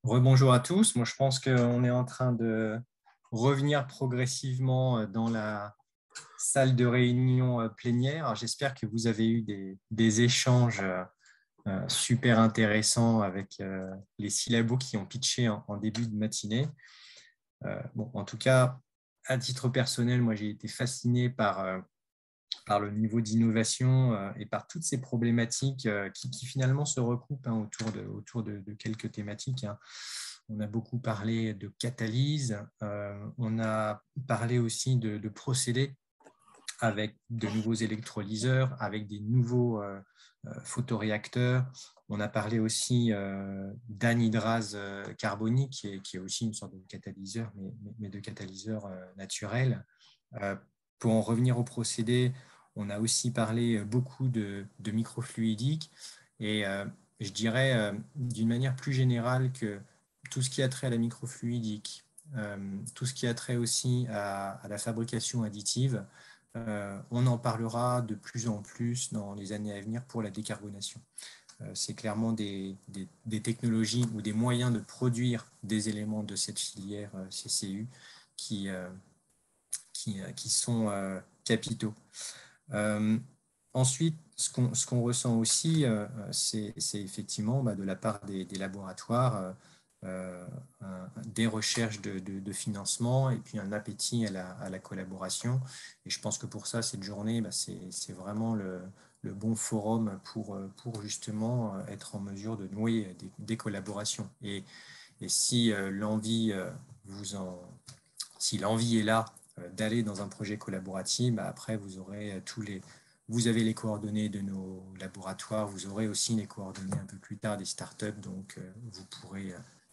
Rebonjour à tous. Moi, je pense qu'on est en train de revenir progressivement dans la salle de réunion plénière. Alors, j'espère que vous avez eu des échanges super intéressants avec les syllabos qui ont pitché en début de matinée. Bon, en tout cas, à titre personnel, moi, j'ai été fasciné par le niveau d'innovation et par toutes ces problématiques qui finalement se recoupent autour de quelques thématiques. On a beaucoup parlé de catalyse, on a parlé aussi de procédés avec de nouveaux électrolyseurs, avec des nouveaux photoréacteurs. On a parlé aussi d'anhydrase carbonique, qui est aussi une sorte de catalyseur, mais de catalyseur naturel. Pour en revenir au procédé, on a aussi parlé beaucoup de microfluidique et je dirais d'une manière plus générale que tout ce qui a trait à la microfluidique, tout ce qui a trait aussi à la fabrication additive, on en parlera de plus en plus dans les années à venir pour la décarbonation. C'est clairement des technologies ou des moyens de produire des éléments de cette filière CCU qui sont capitaux. Ensuite, ce qu'on ressent aussi, c'est effectivement de la part des laboratoires des recherches de financement et puis un appétit à la collaboration. Et je pense que pour ça, cette journée, c'est vraiment le bon forum pour justement être en mesure de nouer des collaborations. Et si l'envie si l'envie est là d'aller dans un projet collaboratif, après vous avez les coordonnées de nos laboratoires, vous aurez aussi les coordonnées un peu plus tard des startups, donc vous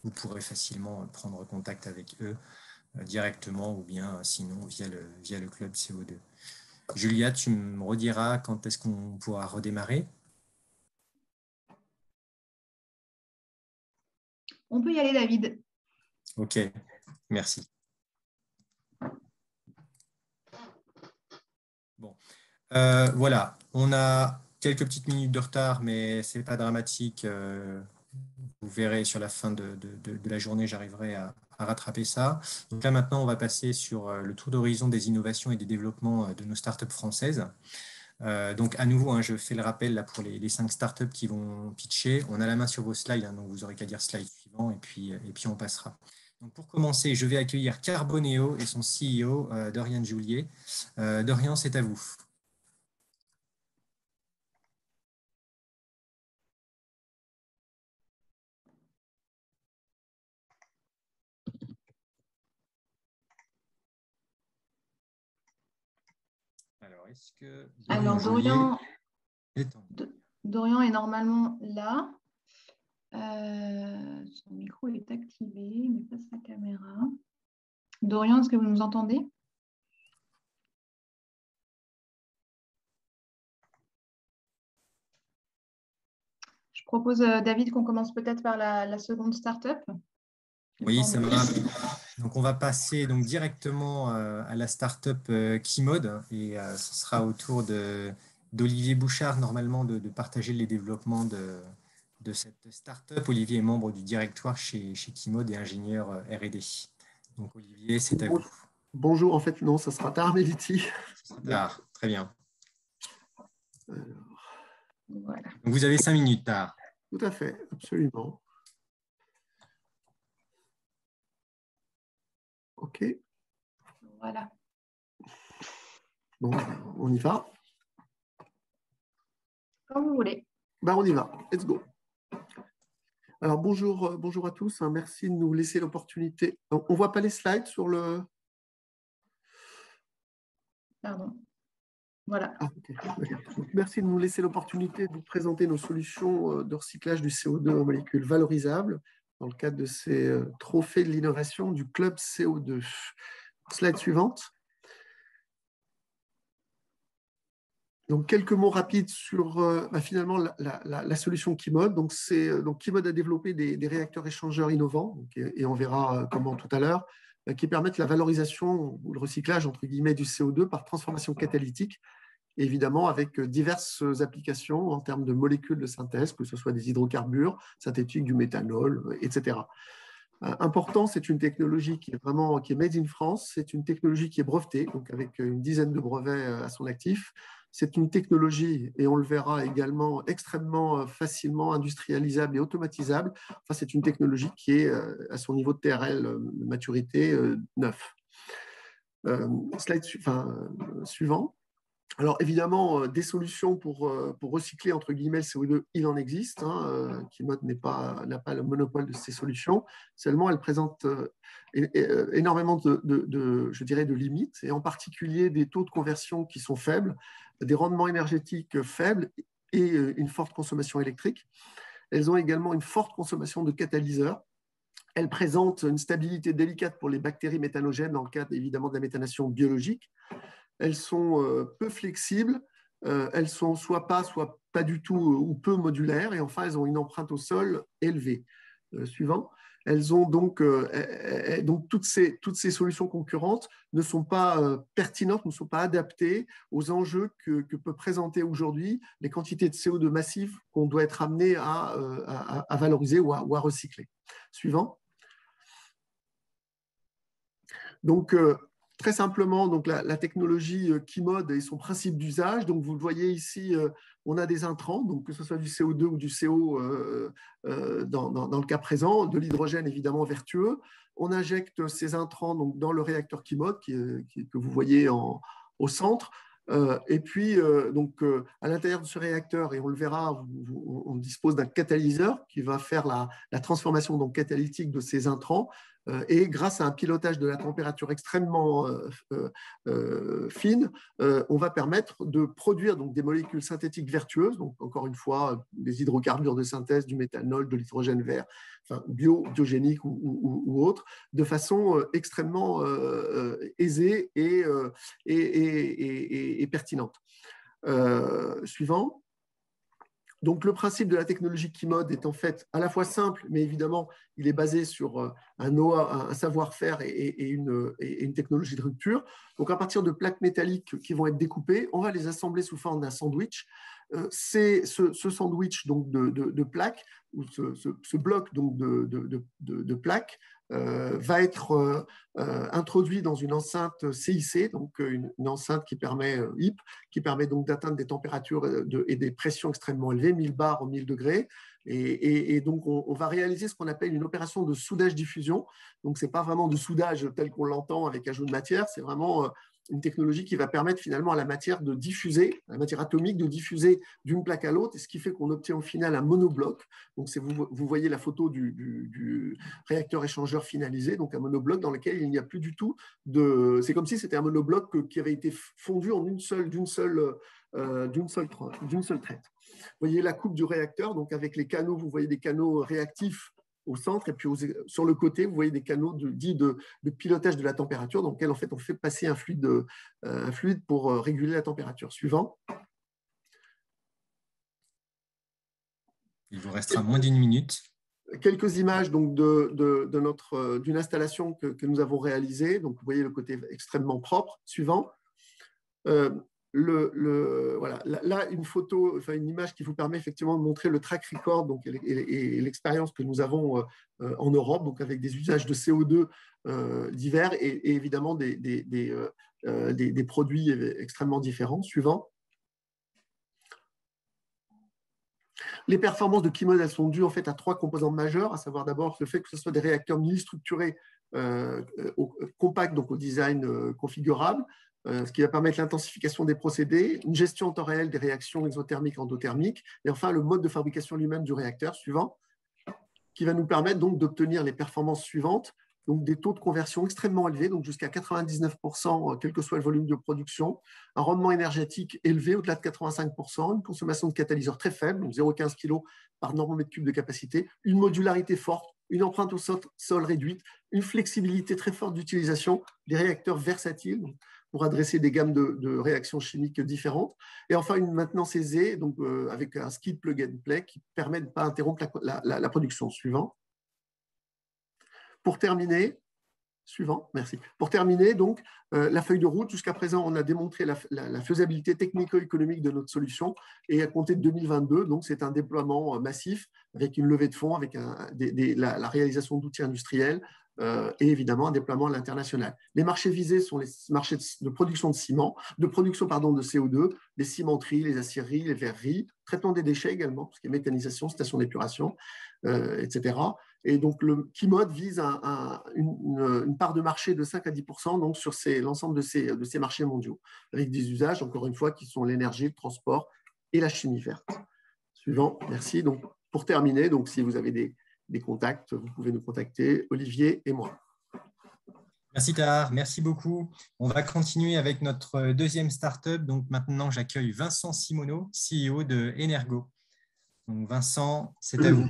pourrez facilement prendre contact avec eux directement ou bien sinon via le club CO2. Julia, tu me rediras quand est-ce qu'on pourra redémarrer? On peut y aller, David. Ok, merci. Bon, voilà, on a quelques petites minutes de retard, mais ce n'est pas dramatique. Vous verrez sur la fin de la journée, j'arriverai à rattraper ça. Donc là, maintenant, on va passer sur le tour d'horizon des innovations et des développements de nos startups françaises. Donc, à nouveau, je fais le rappel là, pour les 5 startups qui vont pitcher. On a la main sur vos slides, donc vous n'aurez qu'à dire slide suivant et puis on passera. Donc, pour commencer, je vais accueillir Carboneo et son CEO, Dorian Julier. Dorian, c'est à vous. Alors, est-ce que Dorian est normalement là. Son micro est activé, mais pas sa caméra. Dorian, est-ce que vous nous entendez? Je propose, David, qu'on commence peut-être par la seconde start-up. Oui, ça va. Donc, on va passer donc, directement à la start-up Keymode et ce sera au tour d'Olivier Bouchard, normalement, de partager les développements de cette start-up. Olivier est membre du directoire chez Keymode et ingénieur R&D. Donc, Olivier, c'est à vous. Bonjour, en fait, non, ça sera tard, Meliti. Très bien. Alors, voilà. Donc, vous avez 5 minutes, tard. Tout à fait, absolument. OK. Voilà. Bon, on y va. Quand vous voulez. On y va. Let's go. Alors, bonjour à tous. Merci de nous laisser l'opportunité. On ne voit pas les slides sur le… Pardon. Voilà. Okay. Donc, merci de nous laisser l'opportunité de vous présenter nos solutions de recyclage du CO2 en molécules valorisables dans le cadre de ces trophées de l'innovation du Club CO2. Slide suivante. Donc, quelques mots rapides sur finalement la solution Keymode. Donc, Keymode a développé des réacteurs échangeurs innovants, et on verra comment tout à l'heure, qui permettent la valorisation ou le recyclage entre guillemets du CO2 par transformation catalytique, et évidemment avec diverses applications en termes de molécules de synthèse, que ce soit des hydrocarbures synthétiques, du méthanol, etc. Important, c'est une technologie qui est made in France, c'est une technologie qui est brevetée, donc avec une dizaine de brevets à son actif. C'est une technologie, et on le verra également, extrêmement facilement industrialisable et automatisable. Enfin, c'est une technologie qui est à son niveau de TRL de maturité 9. Slide suivant. Alors évidemment, des solutions pour recycler entre guillemets le CO2, il en existe. Kymode n'a pas le monopole de ces solutions. Seulement, elles présentent énormément je dirais, de limites, et en particulier des taux de conversion qui sont faibles, des rendements énergétiques faibles et une forte consommation électrique. Elles ont également une forte consommation de catalyseurs. Elles présentent une stabilité délicate pour les bactéries méthanogènes dans le cadre évidemment de la méthanation biologique. Elles sont peu flexibles, elles sont soit pas du tout ou peu modulaires, et enfin elles ont une empreinte au sol élevée. Suivant. Elles ont donc toutes ces solutions concurrentes ne sont pas pertinentes, ne sont pas adaptées aux enjeux que peut présenter aujourd'hui les quantités de CO2 massives qu'on doit être amené à valoriser ou à recycler. Suivant. Donc, très simplement, donc la technologie Kymode et son principe d'usage. Donc, vous le voyez ici, on a des intrants, donc que ce soit du CO2 ou du CO dans le cas présent, de l'hydrogène évidemment vertueux. On injecte ces intrants donc, dans le réacteur Kymode que vous voyez au centre. Et puis, à l'intérieur de ce réacteur, et on le verra, on dispose d'un catalyseur qui va faire la transformation donc, catalytique de ces intrants. Et grâce à un pilotage de la température extrêmement fine, on va permettre de produire donc, des molécules synthétiques vertueuses, donc encore une fois, des hydrocarbures de synthèse, du méthanol, de l'hydrogène vert, enfin, biogénique ou autre, de façon extrêmement aisée et pertinente. Suivant. Donc, le principe de la technologie Kymode est en fait à la fois simple, mais évidemment, il est basé sur un savoir-faire et une technologie de rupture. Donc, à partir de plaques métalliques qui vont être découpées, on va les assembler sous forme d'un sandwich. Ce sandwich donc, de plaques, ou ce bloc donc, de plaques, va être introduit dans une enceinte CIC, donc une enceinte qui permet HIP, qui permet donc d'atteindre des températures et des pressions extrêmement élevées, 1000 bars au 1000 degrés. Et donc, on va réaliser ce qu'on appelle une opération de soudage-diffusion. Donc, ce n'est pas vraiment de soudage tel qu'on l'entend avec ajout de matière, c'est vraiment une technologie qui va permettre finalement à la matière de diffuser, la matière atomique de diffuser d'une plaque à l'autre, et ce qui fait qu'on obtient au final un monobloc. Donc, vous voyez la photo du réacteur échangeur finalisé, donc un monobloc dans lequel il n'y a plus du tout de… C'est comme si c'était un monobloc qui avait été fondu en d'une seule traite. Vous voyez la coupe du réacteur, donc avec les canaux, vous voyez des canaux réactifs au centre, et puis sur le côté, vous voyez des canaux dits de pilotage de la température, dans lesquels en fait, on fait passer un fluide pour réguler la température. Suivant. Il vous restera moins d'1 minute. Quelques images donc, d'une installation que nous avons réalisée. Donc, vous voyez le côté extrêmement propre. Suivant. Voilà. Là, une photo, enfin une image qui vous permet effectivement de montrer le track record donc, et l'expérience que nous avons en Europe, donc avec des usages de CO2 divers et évidemment des produits extrêmement différents. Suivant. Les performances de Kymode, elles sont dues en fait à 3 composantes majeures, à savoir d'abord le fait que ce soit des réacteurs mini-structurés, compacts, donc au design configurable, ce qui va permettre l'intensification des procédés, une gestion en temps réel des réactions exothermiques et endothermiques, et enfin le mode de fabrication lui-même du réacteur suivant, qui va nous permettre donc d'obtenir les performances suivantes, donc des taux de conversion extrêmement élevés, donc jusqu'à 99%, quel que soit le volume de production, un rendement énergétique élevé, au-delà de 85%, une consommation de catalyseurs très faible, donc 0,15 kg par normomètre cube de capacité, une modularité forte, une empreinte au sol réduite, une flexibilité très forte d'utilisation, des réacteurs versatiles pour adresser des gammes de réactions chimiques différentes, et enfin une maintenance aisée, donc avec un skid plug and play qui permet de ne pas interrompre la production. Suivant. Pour terminer, Suivant, merci. Pour terminer, donc, la feuille de route, jusqu'à présent, on a démontré la faisabilité technico-économique de notre solution et à compter de 2022, donc c'est un déploiement massif avec une levée de fonds, avec la réalisation d'outils industriels et évidemment un déploiement à l'international. Les marchés visés sont les marchés de production de ciment, de CO2, les cimenteries, les aciéries, les verreries, traitement des déchets également, tout ce qui est méthanisation, station d'épuration, etc. Et donc, le Key-Mode vise une part de marché de 5 à 10% donc sur l'ensemble de ces marchés mondiaux, avec des usages, encore une fois, qui sont l'énergie, le transport et la chimie verte. Suivant, merci. Donc, pour terminer, donc, si vous avez des contacts, vous pouvez nous contacter, Olivier et moi. Merci Tahar, merci beaucoup. On va continuer avec notre deuxième startup. Donc maintenant, j'accueille Vincent Simoneau, CEO de Energo. Donc Vincent, c'est à vous.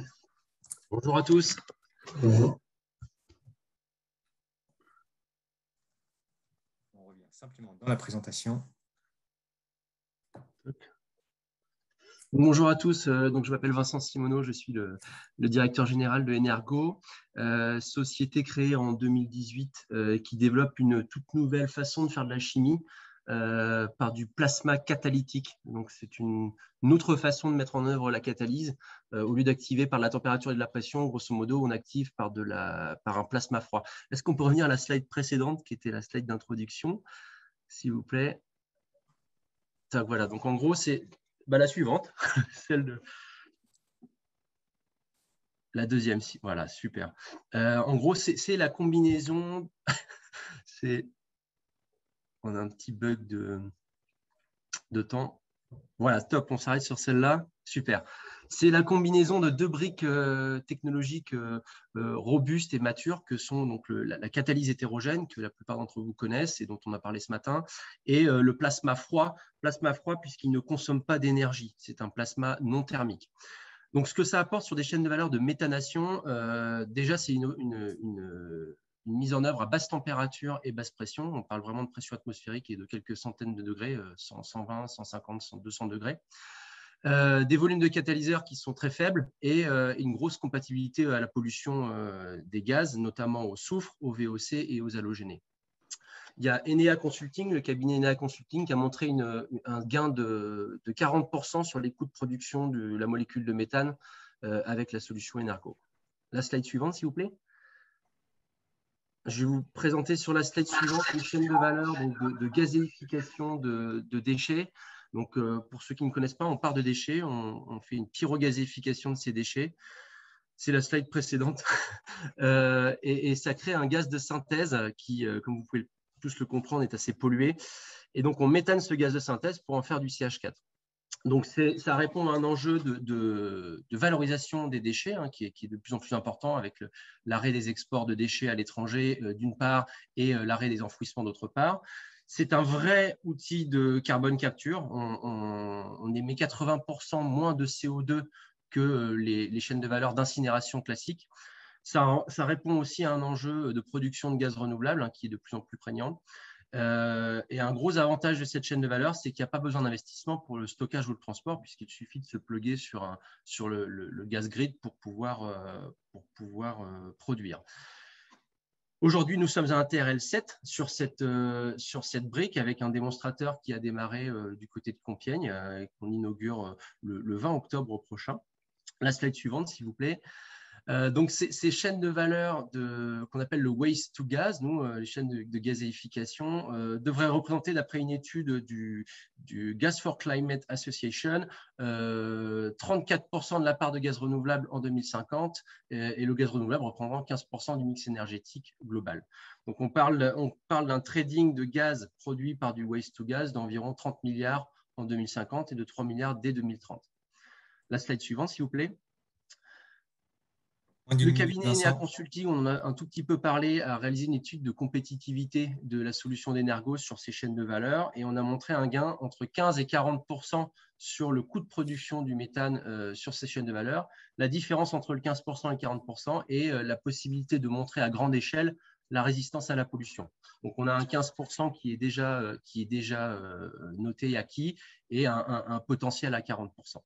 Bonjour à tous. Bonjour. On revient simplement dans la présentation. Bonjour à tous, donc je m'appelle Vincent Simoneau, je suis le directeur général de Energo, société créée en 2018 qui développe une toute nouvelle façon de faire de la chimie par du plasma catalytique. Donc c'est une autre façon de mettre en œuvre la catalyse. Au lieu d'activer par la température et de la pression, grosso modo, on active par un plasma froid. Est-ce qu'on peut revenir à la slide précédente qui était la slide d'introduction, s'il vous plaît? Donc, voilà, donc en gros c'est la suivante, celle de la deuxième. Voilà, super. En gros, c'est la combinaison. On a un petit bug de temps. Voilà, top, on s'arrête sur celle-là. Super. C'est la combinaison de deux briques technologiques robustes et matures que sont donc la catalyse hétérogène, que la plupart d'entre vous connaissent et dont on a parlé ce matin, et le plasma froid puisqu'il ne consomme pas d'énergie. C'est un plasma non thermique. Donc, ce que ça apporte sur des chaînes de valeur de méthanation, déjà, c'est une mise en œuvre à basse température et basse pression. On parle vraiment de pression atmosphérique et de quelques centaines de degrés, 120, 150, 200 degrés. Des volumes de catalyseurs qui sont très faibles et une grosse compatibilité à la pollution des gaz, notamment au soufre, au VOC et aux halogénés. Il y a Enea Consulting, le cabinet Enea Consulting, qui a montré un gain de 40% sur les coûts de production de la molécule de méthane avec la solution Energo. La slide suivante, s'il vous plaît. Je vais vous présenter sur la slide suivante une chaîne de valeur donc de gazéification de déchets. Donc, pour ceux qui ne connaissent pas, on part de déchets, on fait une pyrogazéification de ces déchets. C'est la slide précédente. Et ça crée un gaz de synthèse qui, comme vous pouvez tous le comprendre, est assez pollué. Et donc, on méthane ce gaz de synthèse pour en faire du CH4. Donc, ça répond à un enjeu de valorisation des déchets qui est de plus en plus important avec l'arrêt des exports de déchets à l'étranger d'une part et l'arrêt des enfouissements d'autre part. C'est un vrai outil de carbone capture. On émet 80% moins de CO2 que les chaînes de valeur d'incinération classiques. Ça répond aussi à un enjeu de production de gaz renouvelable qui est de plus en plus prégnant. Et un gros avantage de cette chaîne de valeur, c'est qu'il n'y a pas besoin d'investissement pour le stockage ou le transport, puisqu'il suffit de se plugger sur le gaz grid pour pouvoir produire. Aujourd'hui, nous sommes à un TRL7 sur cette brique avec un démonstrateur qui a démarré du côté de Compiègne et qu'on inaugure le 20 octobre prochain. La slide suivante, s'il vous plaît. Donc, ces chaînes de valeur qu'on appelle le waste to gas, les chaînes de gazéification, devraient représenter, d'après une étude du Gas for Climate Association, 34% de la part de gaz renouvelable en 2050 et le gaz renouvelable reprendra 15% du mix énergétique global. Donc, on parle d'un trading de gaz produit par du waste to gas d'environ 30 milliards en 2050 et de 3 milliards dès 2030. La slide suivante, s'il vous plaît. Le cabinet Enea Consulting, on en a un tout petit peu parlé, a réalisé une étude de compétitivité de la solution d'Energo sur ces chaînes de valeur et on a montré un gain entre 15 et 40% sur le coût de production du méthane sur ces chaînes de valeur. La différence entre le 15% et le 40% est la possibilité de montrer à grande échelle la résistance à la pollution. Donc, on a un 15% qui est déjà noté et acquis et un potentiel à 40%.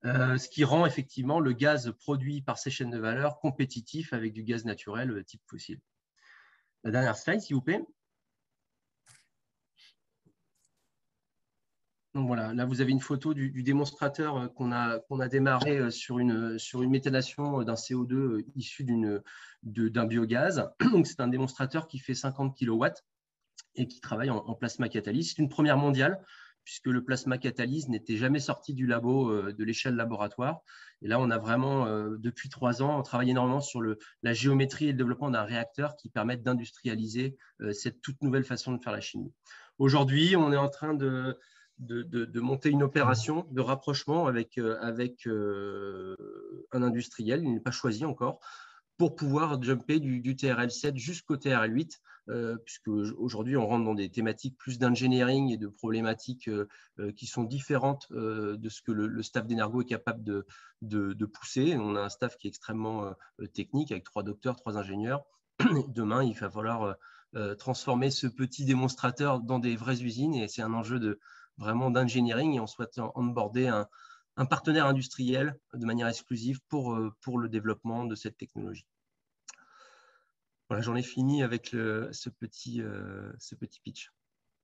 Ce qui rend effectivement le gaz produit par ces chaînes de valeur compétitif avec du gaz naturel type fossile. La dernière slide, s'il vous plaît. Donc voilà, là vous avez une photo du démonstrateur qu'on a démarré sur une méthanation d'un CO2 issu d'un biogaz. Donc c'est un démonstrateur qui fait 50 kW et qui travaille en plasma catalyse. C'est une première mondiale puisque le plasma catalyse n'était jamais sorti du labo, de l'échelle laboratoire. Et là, on a vraiment, depuis 3 ans, travaillé énormément sur la géométrie et le développement d'un réacteur qui permettent d'industrialiser cette toute nouvelle façon de faire la chimie. Aujourd'hui, on est en train de monter une opération de rapprochement avec un industriel, il n'est pas choisi encore, pour pouvoir jumper du TRL7 jusqu'au TRL8, puisque aujourd'hui on rentre dans des thématiques plus d'engineering et de problématiques qui sont différentes de ce que le staff d'Energo est capable de pousser. On a un staff qui est extrêmement technique, avec 3 docteurs, 3 ingénieurs. Demain, il va falloir transformer ce petit démonstrateur dans des vraies usines, et c'est un enjeu vraiment d'engineering, et on souhaite onboarder un partenaire industriel de manière exclusive pour le développement de cette technologie. Voilà, j'en ai fini avec ce petit pitch.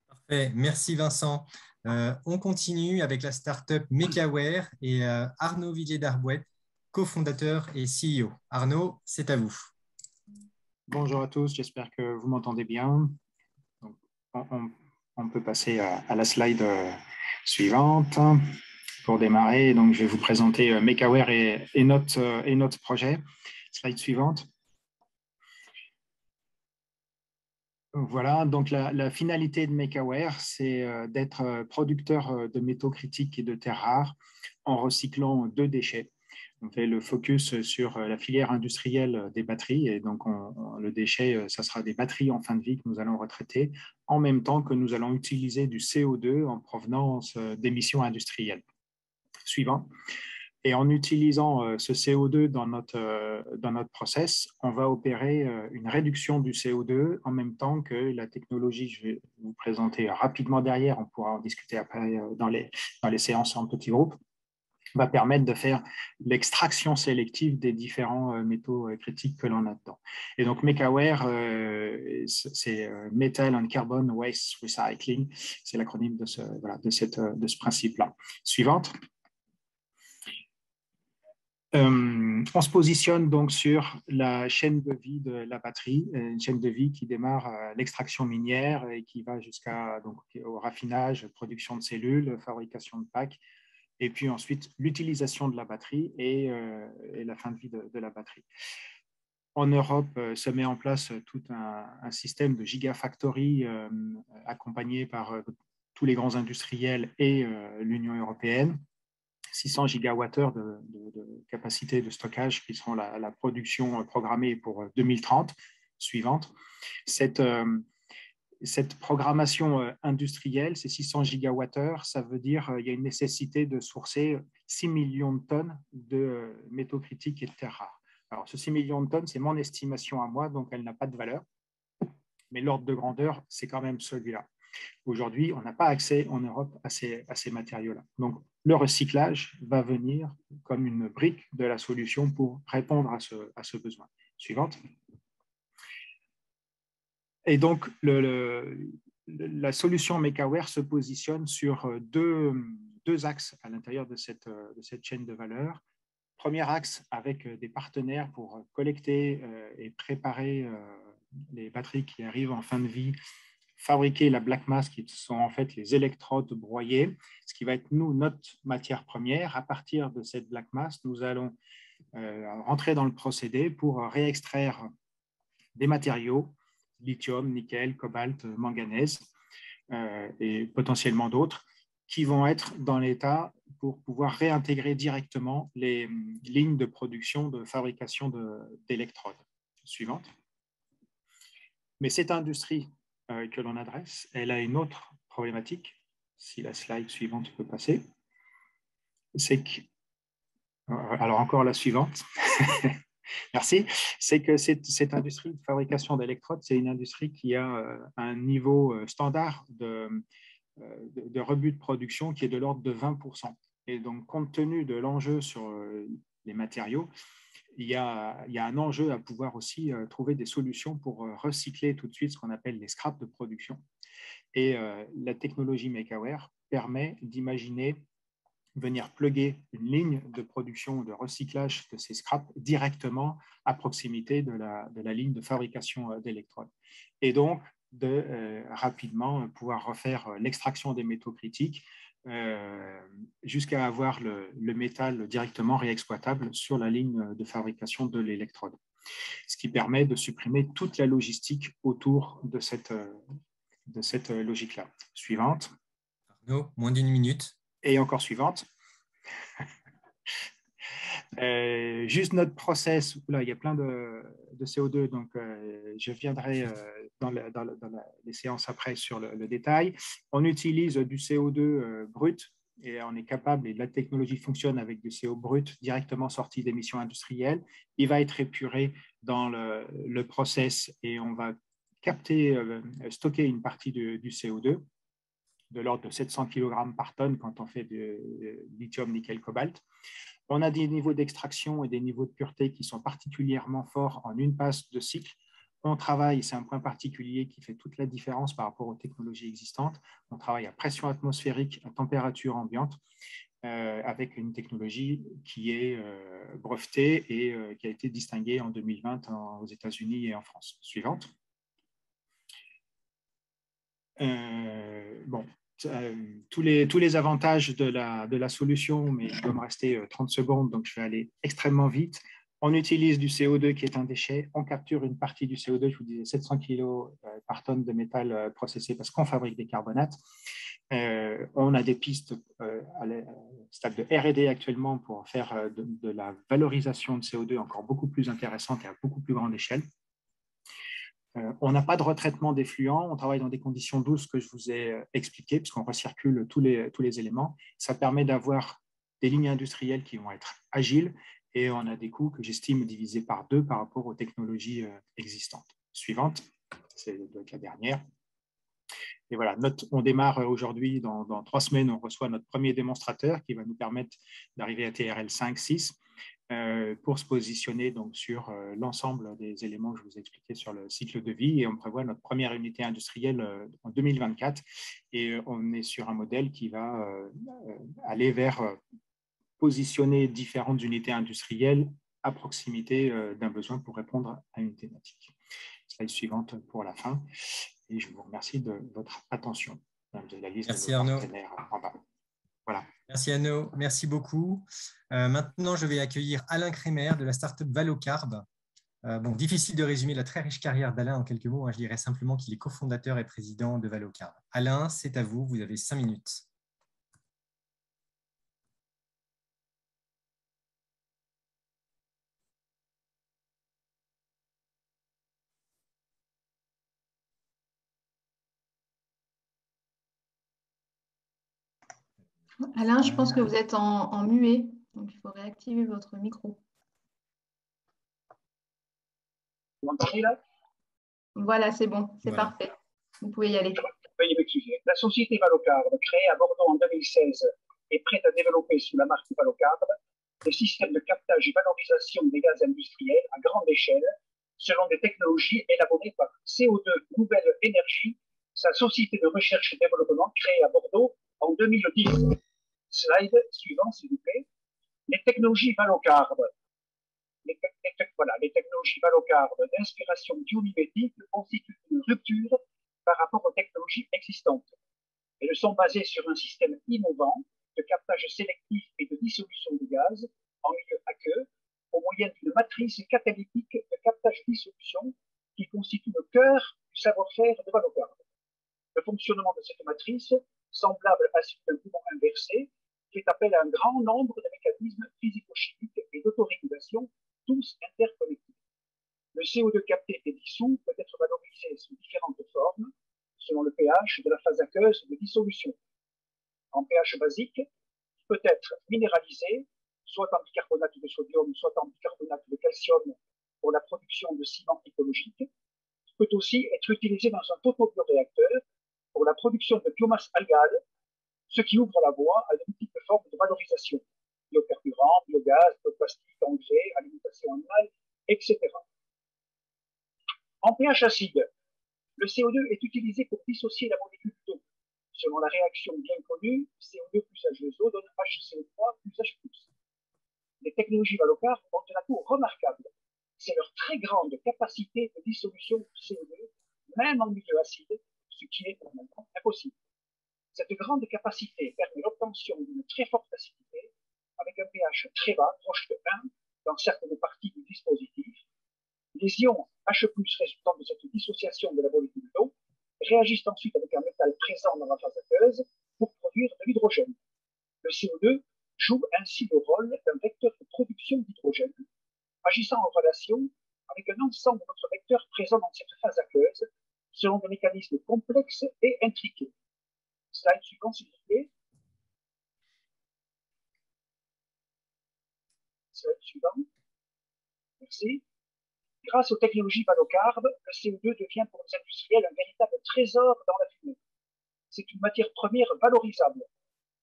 Parfait, merci Vincent. On continue avec la startup Mekaware et Arnaud Villiers-Darbouette, cofondateur et CEO. Arnaud, c'est à vous. Bonjour à tous, j'espère que vous m'entendez bien. Donc, on peut passer à la slide suivante pour démarrer. Donc, je vais vous présenter Mekaware et notre projet. Slide suivante. Voilà, donc la finalité de Mekaware, c'est d'être producteur de métaux critiques et de terres rares en recyclant 2 déchets. On fait le focus sur la filière industrielle des batteries, et donc le déchet, ça sera des batteries en fin de vie que nous allons retraiter, en même temps que nous allons utiliser du CO2 en provenance d'émissions industrielles. Suivant. Et en utilisant ce CO2 dans notre process, on va opérer une réduction du CO2 en même temps que la technologie, je vais vous présenter rapidement derrière, on pourra en discuter après dans les séances en petits groupes, va permettre de faire l'extraction sélective des différents métaux critiques que l'on a dedans. Et donc Mekaware, c'est Metal and Carbon Waste Recycling, c'est l'acronyme de ce principe-là. Suivante. On se positionne donc sur la chaîne de vie de la batterie, une chaîne de vie qui démarre à l'extraction minière et qui va au raffinage, production de cellules, fabrication de packs, et puis ensuite l'utilisation de la batterie et la fin de vie de la batterie. En Europe, se met en place tout un système de gigafactory accompagné par tous les grands industriels et l'Union européenne. 600 gigawattheures de capacité de stockage qui seront la production programmée pour 2030 suivante. Cette programmation industrielle, ces 600 gigawattheures, ça veut dire qu'il y a une nécessité de sourcer 6 millions de tonnes de métaux critiques et de terres rares. Alors, ce 6 millions de tonnes, c'est mon estimation à moi, donc elle n'a pas de valeur. Mais l'ordre de grandeur, c'est quand même celui-là. Aujourd'hui, on n'a pas accès en Europe à ces matériaux-là. Donc, le recyclage va venir comme une brique de la solution pour répondre à ce besoin. Suivante. Et donc, la solution Mekaware se positionne sur deux axes à l'intérieur de cette chaîne de valeur. Premier axe avec des partenaires pour collecter et préparer les batteries qui arrivent en fin de vie, fabriquer la black mass qui sont en fait les électrodes broyées, ce qui va être notre matière première. À partir de cette black mass, nous allons rentrer dans le procédé pour réextraire des matériaux, lithium, nickel, cobalt, manganèse et potentiellement d'autres, qui vont être dans l'état pour pouvoir réintégrer directement les lignes de production de fabrication d'électrodes. Suivante. Mais cette industrie que l'on adresse, elle a une autre problématique, si la slide suivante peut passer, c'est que, alors encore la suivante, merci, c'est que cette industrie de fabrication d'électrodes, c'est une industrie qui a un niveau standard de rebut de production qui est de l'ordre de 20%. Et donc, compte tenu de l'enjeu sur les matériaux, il y a un enjeu à pouvoir aussi trouver des solutions pour recycler tout de suite ce qu'on appelle les scraps de production. Et la technologie MakeAware permet d'imaginer venir plugger une ligne de production, de recyclage de ces scraps directement à proximité de la ligne de fabrication d'électrodes. Et donc, de rapidement pouvoir refaire l'extraction des métaux critiques jusqu'à avoir le métal directement réexploitable sur la ligne de fabrication de l'électrode. Ce qui permet de supprimer toute la logistique autour de cette logique-là. Suivante. Arnaud, moins d'1 minute. Et encore suivante. Juste notre process, là, il y a plein de CO2, donc je viendrai dans les séances après sur le détail. On utilise du CO2 brut et on est capable, et la technologie fonctionne avec du CO brut directement sorti d'émissions industrielles. Il va être épuré dans le process et on va capter, stocker une partie du CO2 de l'ordre de 700 kg par tonne quand on fait du lithium, nickel, cobalt. On a des niveaux d'extraction et des niveaux de pureté qui sont particulièrement forts en une passe de cycle. On travaille, c'est un point particulier qui fait toute la différence par rapport aux technologies existantes. On travaille à pression atmosphérique, à température ambiante, avec une technologie qui est brevetée et qui a été distinguée en 2020 aux États-Unis et en France. Suivante. Bon. Tous les avantages de la solution, mais il doit me rester 30 secondes, donc je vais aller extrêmement vite. On utilise du CO2 qui est un déchet, on capture une partie du CO2, je vous disais 700 kg par tonne de métal processé parce qu'on fabrique des carbonates. On a des pistes à stade de R&D actuellement pour faire de la valorisation de CO2 encore beaucoup plus intéressante et à beaucoup plus grande échelle. On n'a pas de retraitement d'effluents, on travaille dans des conditions douces que je vous ai expliquées, puisqu'on recircule tous les éléments. Ça permet d'avoir des lignes industrielles qui vont être agiles et on a des coûts que j'estime divisés par 2 par rapport aux technologies existantes. Suivante, c'est la dernière. Et voilà, on démarre aujourd'hui, dans 3 semaines, on reçoit notre premier démonstrateur qui va nous permettre d'arriver à TRL 5, 6. Pour se positionner donc sur l'ensemble des éléments que je vous ai expliqués sur le cycle de vie, et on prévoit notre première unité industrielle en 2024 et on est sur un modèle qui va aller vers positionner différentes unités industrielles à proximité d'un besoin pour répondre à une thématique. Slide suivante pour la fin et je vous remercie de votre attention. Vous avez la liste Merci de nos Arnaud. partenaires en bas. Voilà. Merci Arnaud, merci beaucoup. Maintenant, je vais accueillir Alain Crémer de la startup Valocarb. Bon, difficile de résumer la très riche carrière d'Alain en quelques mots. Je dirais simplement qu'il est cofondateur et président de Valocarb. Alain, c'est à vous, vous avez 5 minutes. Alain, je pense que vous êtes en muet, donc il faut réactiver votre micro. Vous m'entendez là? Voilà, c'est bon, c'est Voilà. parfait. Vous pouvez y aller. Veuillez m'excuser. La société Valocarb, créée à Bordeaux en 2016, est prête à développer sous la marque Valocarb des systèmes de captage et valorisation des gaz industriels à grande échelle selon des technologies élaborées par CO2 Nouvelle Énergie, sa société de recherche et développement créée à Bordeaux en 2010. Slide suivant, s'il vous plaît. Les technologies Valocarb. Les technologies Valocarb d'inspiration biomimétique constituent une rupture par rapport aux technologies existantes. Elles sont basées sur un système innovant de captage sélectif et de dissolution de gaz en milieu aqueux au moyen d'une matrice catalytique de captage-dissolution qui constitue le cœur du savoir-faire de Valocarb. Le fonctionnement de cette matrice, semblable à celui d'un mouvement inversé, fait appel à un grand nombre de mécanismes physico-chimiques et d'autorégulation, tous interconnectés. Le CO2 capté et dissous peut être valorisé sous différentes formes, selon le pH de la phase aqueuse de dissolution. En pH basique, il peut être minéralisé, soit en bicarbonate de sodium, soit en bicarbonate de calcium pour la production de ciment écologique. Il peut aussi être utilisé dans un photobioréacteur pour la production de biomasse algale, ce qui ouvre la voie à de multiples formes de valorisation. Biocarburant, biogaz, bioplastique, engrais, alimentation respiration animale, etc. En pH acide, le CO2 est utilisé pour dissocier la molécule d'eau. Selon la réaction bien connue, CO2 plus H2O donne HCO3 plus H+. Les technologies Valocar ont un atout remarquable. C'est leur très grande capacité de dissolution du CO2, même en milieu acide, ce qui est normalement impossible. Cette grande capacité permet l'obtention d'une très forte acidité avec un pH très bas, proche de 1, dans certaines parties du dispositif. Les ions H+, résultant de cette dissociation de la molécule d'eau, réagissent ensuite avec un métal présent dans la phase aqueuse pour produire de l'hydrogène. Le CO2 joue ainsi le rôle d'un vecteur de production d'hydrogène, agissant en relation avec un ensemble d'autres vecteurs présents dans cette phase aqueuse, selon des mécanismes complexes et intriqués. Slide suivant, s'il vous plaît. Slide suivant. Merci. Grâce aux technologies Valocar, le CO2 devient pour les industriels un véritable trésor dans la fumée. C'est une matière première valorisable,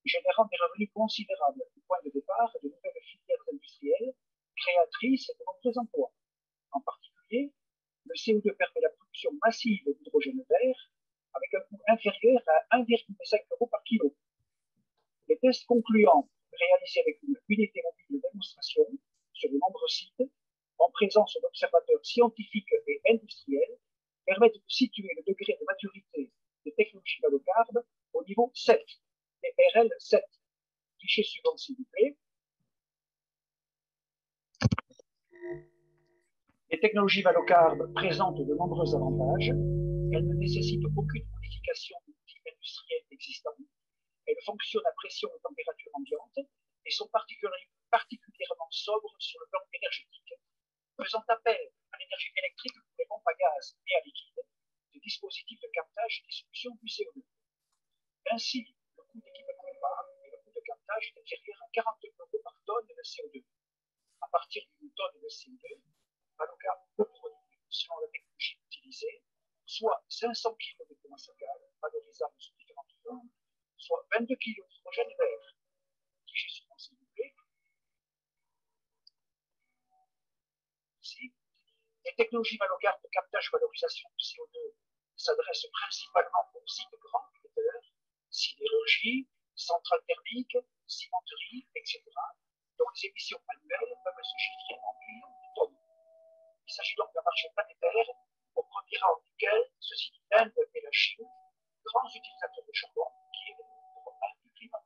générant des revenus considérables, du point de départ de nouvelles filières industrielles, créatrices de nombreux emplois. En particulier, le CO2 permet la production massive d'hydrogène vert, avec un coût inférieur à 1,5 € par kilo. Les tests concluants, réalisés avec une unité mobile de démonstration sur de nombreux sites, en présence d'observateurs scientifiques et industriels, permettent de situer le degré de maturité des technologies Valocar au niveau 7, et RL7. Cliché suivant, s'il vous plaît. Les technologies Valocar présentent de nombreux avantages. Elles ne nécessitent aucune modification d'outils industriels existants. Elles fonctionnent à pression et température ambiante et sont particulièrement sobres sur le plan énergétique, faisant appel à l'énergie électrique pour les pompes à gaz et à liquide des dispositifs de captage et dissolution du CO2. Ainsi, le coût d'équipement est bas et le coût de captage est inférieur à 40 € par tonne de CO2. À partir d'une tonne de CO2, Valocar peut produire, selon la technologie utilisée, soit 500 kg de biomassacale, valorisable sous différentes formes, soit 22 kg d'hydrogène vert. Cliché suivant, s'il vous plaît. Ici, les technologies Valocar de captage-valorisation du CO2 s'adressent principalement aux sites grands émetteurs, sidérurgie, centrales thermiques, cimenteries, etc., dont les émissions annuelles peuvent se chiffrer en millions de tonnes. Il s'agit donc d'un marché planétaire au premier rang duquel se situent l'Inde et la Chine, grands utilisateurs de charbon qui est le du climat.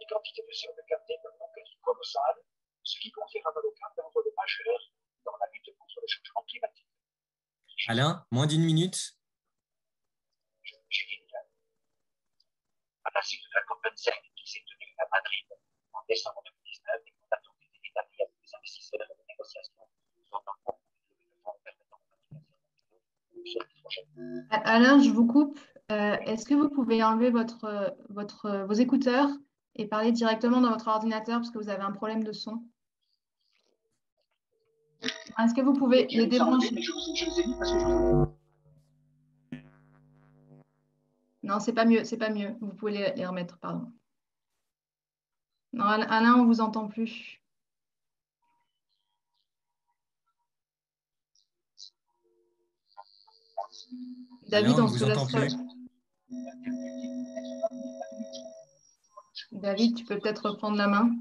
Les quantités de CO2 captées peuvent donc être colossales, ce qui confère à Valocar un rôle majeur dans la lutte contre le changement climatique. Alain, moins d'une minute. J'ai fini là. À la suite de la COP25 qui s'est tenue à Madrid en décembre 2019 et qu'on a donc été établi avec des investisseurs et des négociations sur un fonds de fonds permettant de Alain, je vous coupe. Est-ce que vous pouvez enlever vos écouteurs et parler directement dans votre ordinateur parce que vous avez un problème de son? Est-ce que vous pouvez les débrancher? Je les ai mis parce que je vous ai... Non, c'est pas mieux, c'est pas mieux. Vous pouvez les remettre, pardon. Non, Alain, on ne vous entend plus. David, Alain, on se laisse. David, tu peux peut-être reprendre la main.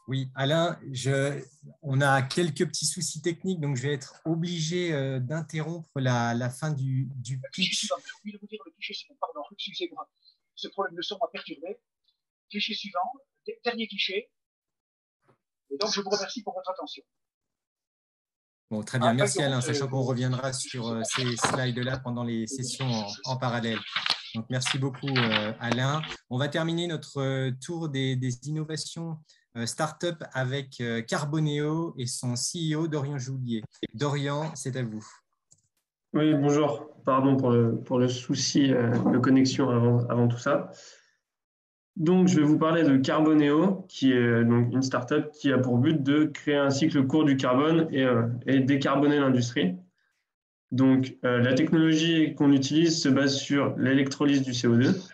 Oui, Alain, on a quelques petits soucis techniques, donc je vais être obligé d'interrompre la fin du pitch. J'ai oublié de vous dire le cliché suivant, pardon, excusez-moi. Ce problème de son m'a perturbé. Cliché suivant, dernier cliché. Et donc, je vous remercie pour votre attention. Bon, très bien, merci Alain, sachant qu'on reviendra sur ces slides-là pendant les sessions en parallèle. Donc, merci beaucoup Alain. On va terminer notre tour des innovations start-up avec Carboneo et son CEO Dorian Joulier. Dorian, c'est à vous. Oui, bonjour. Pardon pour le souci de connexion avant tout ça. Donc, je vais vous parler de Carboneo, qui est donc une start-up qui a pour but de créer un cycle court du carbone et décarboner l'industrie. Donc, la technologie qu'on utilise se base sur l'électrolyse du CO2.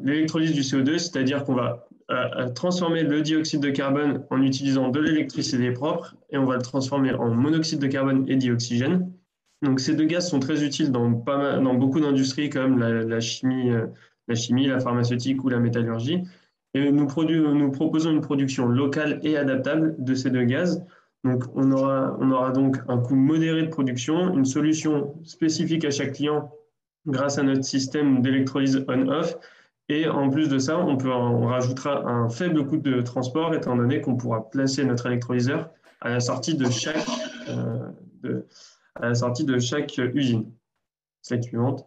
L'électrolyse du CO2, c'est-à-dire qu'on va transformer le dioxyde de carbone en utilisant de l'électricité propre et on va le transformer en monoxyde de carbone et dioxygène. Donc, ces deux gaz sont très utiles dans beaucoup d'industries comme la chimie, la pharmaceutique ou la métallurgie. Et nous proposons une production locale et adaptable de ces deux gaz. Donc, on aura donc un coût modéré de production, une solution spécifique à chaque client grâce à notre système d'électrolyse on-off. Et en plus de ça, on rajoutera un faible coût de transport étant donné qu'on pourra placer notre électrolyseur à la sortie de chaque usine. Slide suivante.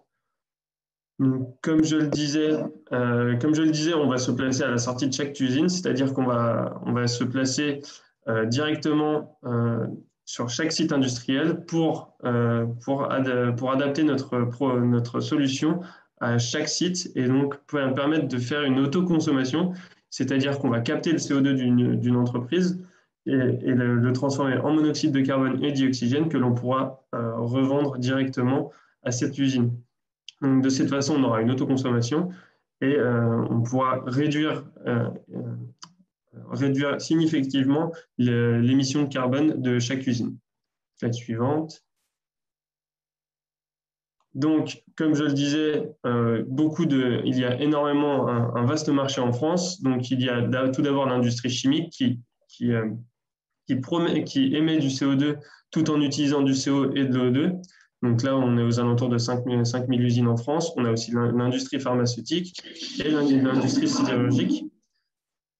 Donc, comme je le disais, on va se placer à la sortie de chaque usine, c'est-à-dire qu'on va se placer directement sur chaque site industriel pour adapter notre solution à chaque site et donc permettre de faire une autoconsommation, c'est-à-dire qu'on va capter le CO2 d'une entreprise et le transformer en monoxyde de carbone et dioxygène que l'on pourra revendre directement à cette usine. Donc, de cette façon, on aura une autoconsommation et on pourra réduire significativement l'émission de carbone de chaque usine. Slide suivante. Donc, comme je le disais, il y a énormément un vaste marché en France. Donc, il y a tout d'abord l'industrie chimique qui émet du CO2 tout en utilisant du CO et de l'O2. Donc là, on est aux alentours de 5 000 usines en France. On a aussi l'industrie pharmaceutique et l'industrie sidérurgique.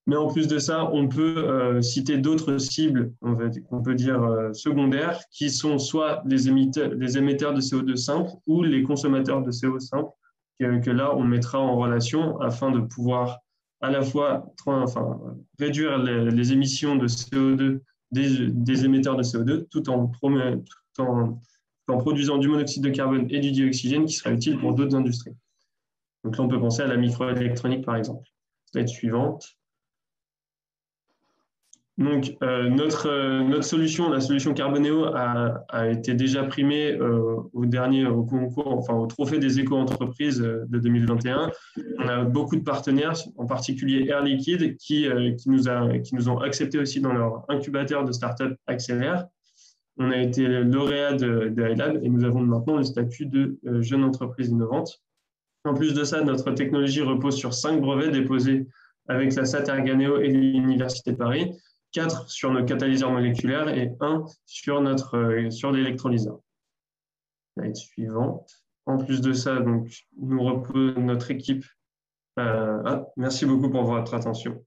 Mais en plus de ça, on peut citer d'autres cibles, on peut dire secondaires, qui sont soit les émetteurs de CO2 simples ou les consommateurs de CO2 simples, que là, on mettra en relation afin de pouvoir à la fois réduire les émissions de CO2 des émetteurs de CO2 tout en produisant du monoxyde de carbone et du dioxygène qui sera utile pour d'autres industries. Donc là, on peut penser à la microélectronique, par exemple. Slide suivante. Donc, notre solution, la solution Carboneo, a été déjà primée au concours, au trophée des éco-entreprises de 2021. On a beaucoup de partenaires, en particulier Air Liquide, qui nous ont acceptés aussi dans leur incubateur de start-up Accélère. On a été lauréat de iLab et nous avons maintenant le statut de jeune entreprise innovante. En plus de ça, notre technologie repose sur 5 brevets déposés avec la SAT Erganeo et l'Université de Paris, 4 sur nos catalyseurs moléculaires et 1 sur l'électrolyseur. Slide suivante. En plus de ça, donc, nous repose notre équipe. Merci beaucoup pour votre attention.